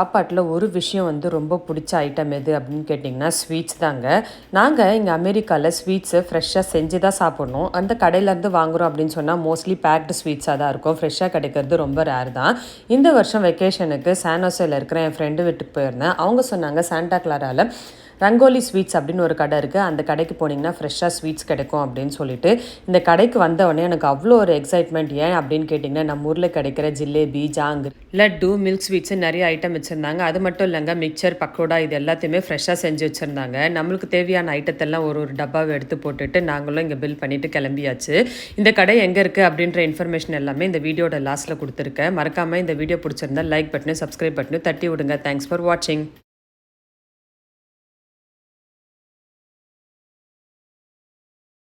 சாப்பாட்டில் ஒரு விஷயம் ரொம்ப பிடிச்ச ஐட்டம் எது அப்படின்னு கேட்டிங்கன்னா ஸ்வீட்ஸ் தாங்க. நாங்கள் இங்கே அமெரிக்காவில் ஸ்வீட்ஸு ஃப்ரெஷ்ஷாக செஞ்சு தான் சாப்பிட்ணும். அந்த கடையிலேருந்து வாங்குகிறோம் அப்படின்னு சொன்னால் மோஸ்ட்லி பேக்டு ஸ்வீட்ஸாக தான் இருக்கும். ஃப்ரெஷ்ஷாக கிடைக்கிறது ரொம்ப ரேர் தான். இந்த வருஷம் வெக்கேஷனுக்கு சானோசேல இருக்கிற என் ஃப்ரெண்டு வீட்டுக்கு போயிருந்தேன். அவங்க சொன்னாங்க சாண்டா கிளாராவில் ரங்கோலி ஸ்வீட்ஸ் அப்படின்னு ஒரு கடை இருக்குது, அந்த கடைக்கு போனீங்கன்னா ஃப்ரெஷ்ஷாக ஸ்வீட்ஸ் கிடைக்கும் அப்படின்னு சொல்லிட்டு இந்த கடைக்கு வந்தவொடனே எனக்கு அவ்வளோ ஒரு எக்ஸைட்மெண்ட். ஏன் அப்படின்னு கேட்டிங்கன்னா நம்ம ஊரில் கிடைக்கிற ஜிலேபி, ஜாங்கு, லட்டு, மில்க் ஸ்வீட்ஸு நிறைய ஐட்டம் வச்சுருந்தாங்க. அது மட்டும் இல்லைங்க, மிக்சர், பக்கோடா இது எல்லாத்தையுமே ஃப்ரெஷ்ஷாக செஞ்சு வச்சுருந்தாங்க. நம்மளுக்கு தேவையான ஐட்டத்தெல்லாம் ஒரு ஒரு டப்பாவை எடுத்து போட்டுட்டு நாங்களும் இங்கே பில் பண்ணிவிட்டு கிளம்பியாச்சு. இந்த கடை எங்கே இருக்குது அப்படின்ற இன்ஃபர்மேஷன் எல்லாமே இந்த வீடியோட லாஸ்ட்டில் கொடுத்துருக்கேன். மறக்காமல் இந்த வீடியோ பிடிச்சிருந்தா லைக் பட்டனு, சப்ஸ்கிரைப் பட்டனு தட்டி விடுங்க. தேங்க்ஸ் ஃபார் வாட்சிங்.